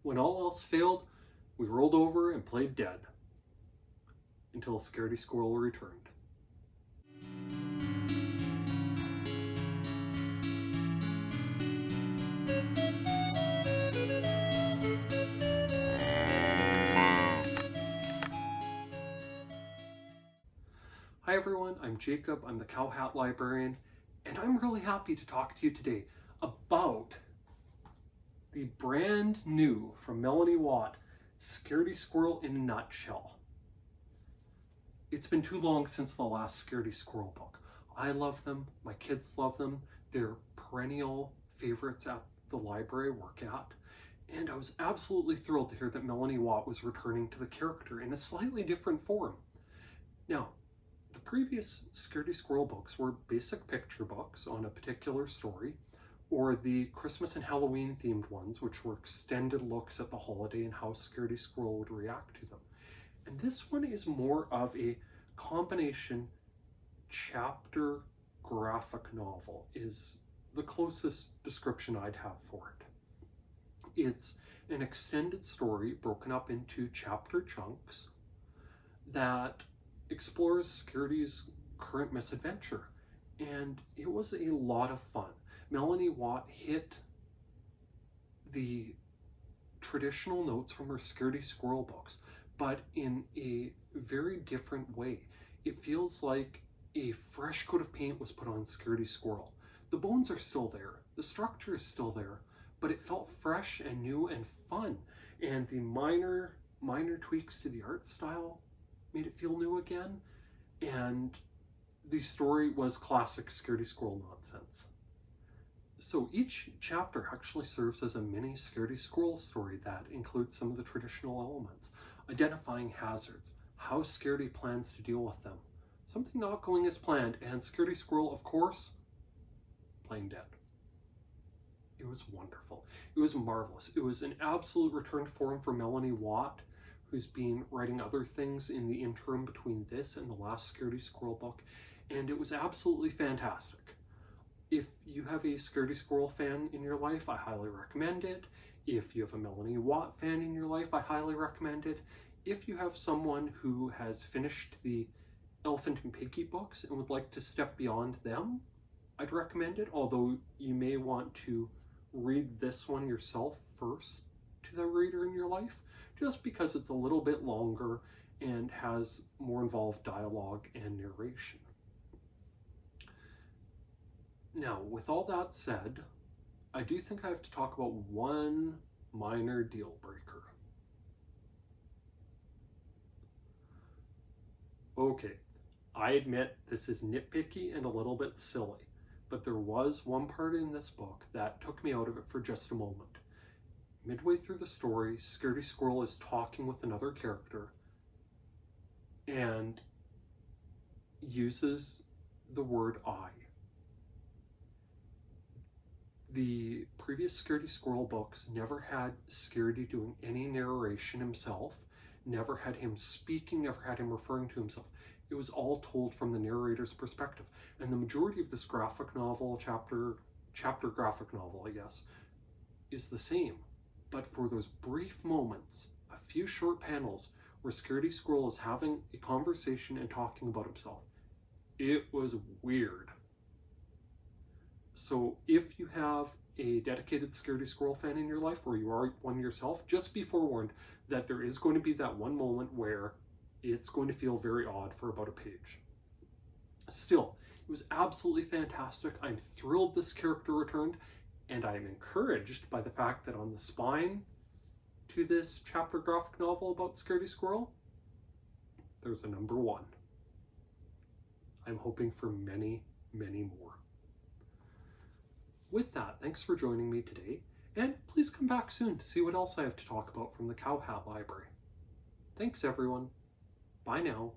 When all else failed, we rolled over and played dead until Scaredy Squirrel returned. Hi everyone, I'm Jacob, I'm the Cowhat Librarian, and I'm really happy to talk to you today about the brand new from Mélanie Watt, Scaredy Squirrel in a Nutshell. It's been too long since the last Scaredy Squirrel book. I love them, my kids love them, they're perennial favorites at the library I work at, and I was absolutely thrilled to hear that Mélanie Watt was returning to the character in a slightly different form. Now, the previous Scaredy Squirrel books were basic picture books on a particular story, or the Christmas and Halloween themed ones, which were extended looks at the holiday and how Scaredy Squirrel would react to them. And this one is more of a combination chapter graphic novel, is the closest description I'd have for it. It's an extended story broken up into chapter chunks that explores Scaredy's current misadventure, and it was a lot of fun. Mélanie Watt hit the traditional notes from her Scaredy Squirrel books, but in a very different way. It feels like a fresh coat of paint was put on Scaredy Squirrel. The bones are still there, the structure is still there, but it felt fresh and new and fun, and the minor tweaks to the art style made it feel new again, and the story was classic Scaredy Squirrel nonsense. So each chapter actually serves as a mini Scaredy Squirrel story that includes some of the traditional elements, identifying hazards, how Scaredy plans to deal with them, something not going as planned, and Scaredy Squirrel, of course, playing dead. It was wonderful. It was marvelous. It was an absolute return to form for Mélanie Watt, who's been writing other things in the interim between this and the last Scaredy Squirrel book, and it was absolutely fantastic. If you have a Scaredy Squirrel fan in your life, I highly recommend it. If you have a Mélanie Watt fan in your life, I highly recommend it. If you have someone who has finished the Elephant and Piggy books and would like to step beyond them, I'd recommend it, although you may want to read this one yourself first to the reader in your life, just because it's a little bit longer and has more involved dialogue and narration. Now, with all that said, I do think I have to talk about one minor deal breaker. Okay, I admit this is nitpicky and a little bit silly, but there was one part in this book that took me out of it for just a moment. Midway through the story, Scaredy Squirrel is talking with another character and uses the word I. The previous Scaredy Squirrel books never had Scaredy doing any narration himself, never had him speaking, never had him referring to himself. It was all told from the narrator's perspective. And the majority of this graphic novel, chapter graphic novel, I guess, is the same. But for those brief moments, a few short panels where Scaredy Squirrel is having a conversation and talking about himself, it was weird. So if you have a dedicated Scaredy Squirrel fan in your life, or you are one yourself, just be forewarned that there is going to be that one moment where it's going to feel very odd for about a page. Still, it was absolutely fantastic. I'm thrilled this character returned, and I am encouraged by the fact that on the spine to this chapter graphic novel about Scaredy Squirrel, there's a number 1. I'm hoping for many, many more. With that, thanks for joining me today, and please come back soon to see what else I have to talk about from the Cowhat Library. Thanks everyone. Bye now.